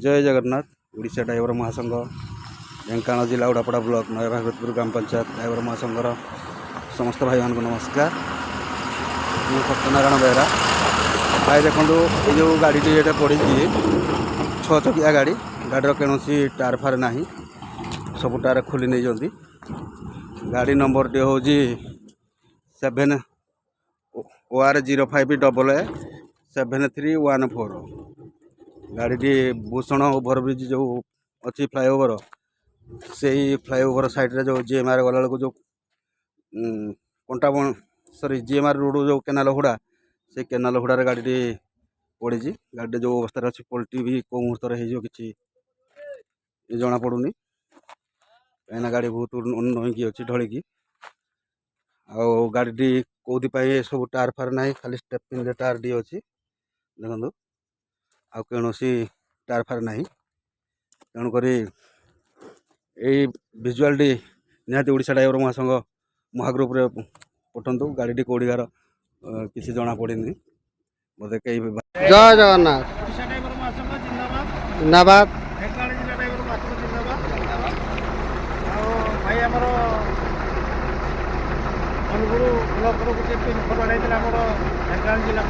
जय जगन्नाथ। ओडिशा ड्राइवर महासंघ ढेंकानाल जिला उड़ापड़ा ब्लॉक नया भागवतपुर ग्राम पंचायत ड्राइवर महासंघर समस्त भाई मान नमस्कार। मैं सत्यनारायण बेहरा। भाई देखो ये जो गाड़ी ये पड़ी 6 चकिया गाड़ी गाड़ीर कौन टायर फार ना सब टायर खोली नहीं जाती। गाड़ी नंबर टी हूँ 7 OR05AA 7314। गाड़ी भूषण ओभरब्रिज जो अच्छी फ्लाईओवर से फ्लाईओवर साइड जो जीएमआर गला बेलू जो कंटा सॉरी जीएमआर रोड जो केनाल हुड़ा से केनाल हुड़ार गाड़ी पड़ी। गाड़ी जो अवस्था अच्छी पलटी भी कौ मुहूर्त कि जना पड़ूनी कहीं गाड़ी बहुत नईकी अच्छी ढलिकी गाड़ी कौपाई सब टायर फार ना खाली स्टेपनी टायर डी अच्छी देखो आ कौन टायर फार ना तेणुक भिजुआल निहाती ओडिशा ड्राइवर महासंघ महाग्रुप रे पठंतु गाड़ी कौड़िकार किसी जना पड़ी बोधे कई जय जगन्नाथ जिंदाबाद। भाई आमर अनुगुण ब्लक गोटे पिन फरवर्ड होता है ढेंकानाल जिलूर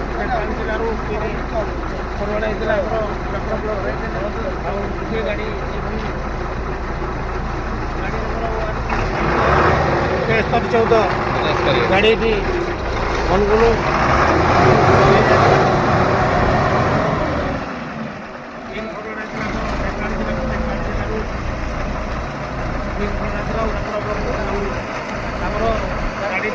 पिन फरवर्ड होता है ब्लक गाड़ी गाड़ी 14 गाड़ी अनुगुण गाड़ी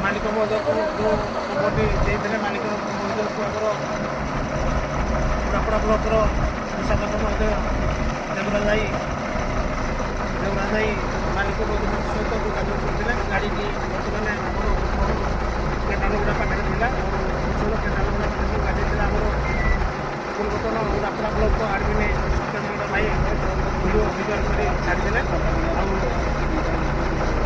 मालिक महोदय को जो खबरटी देते मालिक महोदय को आमर उड़ापड़ा ब्लकर प्रशासक महोदय देवराज मालिक सहित जोगाजोग करते गाड़ी बर्तमान केनालगुड़ा पाखे था केनालगुड़ा पाखे गाड़ी आमर पूर्वतन उड़ापड़ा ब्लक आडमिन सत्यनारायण भाई भिडियो भिजुआल कर छाड़दे।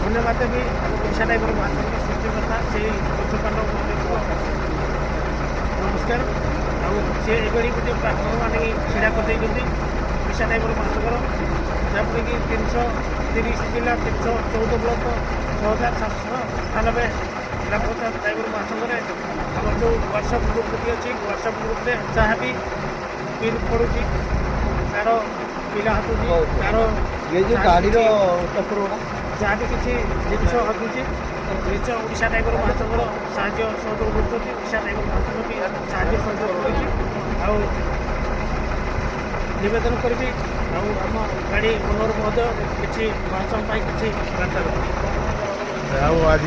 धन्यवाद भी ओडिशा ड्राइवर महासंघ सृष्टिकर्ता से पक्षपाल नमस्कार सी गोटे प्लाटफर्म आने छड़ा कर ओडिशा ड्राइवर महासंघर जहाँपर कि 330 जिला 314 ब्लक 6798 ग्राम पंचायत ड्राइवर महासंघ आम जो व्हाट्सअप ग्रुप भी अच्छी व्हाट्सअप ग्रुप में जहाँ भी पिन पड़ू तार पिला हाथुची तार गाड़ी जहाँ भी किसी जिन हटुची निज ओडिशा ड्राइवर महासंघर साहाय्य सहयोग कर ओडिशा ड्राइवर महासंघ भी साहाय्य सहयोग करवेदन करी आम गाड़ी ओनर महोदय किसी महासंघ किसी बार्ता आज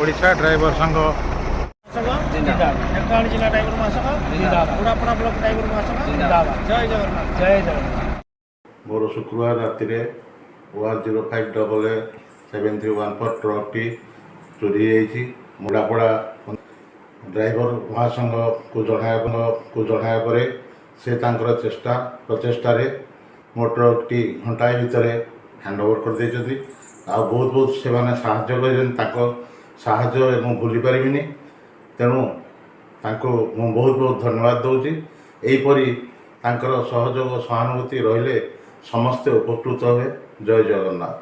ओडिशा ड्राइवर संघ ढेंकानाल जिला ड्राइवर महासंघ उड़ापड़ा ब्लक ड्राइवर महासंघ जय जगन्नाथ जय जगन्नाथ। मोर शुक्रवार राति OR05AA 7314 ट्रक टी चोरी होती मुड़ापड़ा ड्राइवर महासंघ को जनाया पर से चेष्टा प्रचेषा मो ट्रक टी घंटाए भितर हैंडओवर कर देती बहुत बहुत से साहाय्य भूली पारिनी तेणु मु बहुत बहुत धन्यवाद दूसरी यहीपरी सहयोग सहानुभूति रहिले समस्ते उपकृत हुए। जय जगन्नाथ।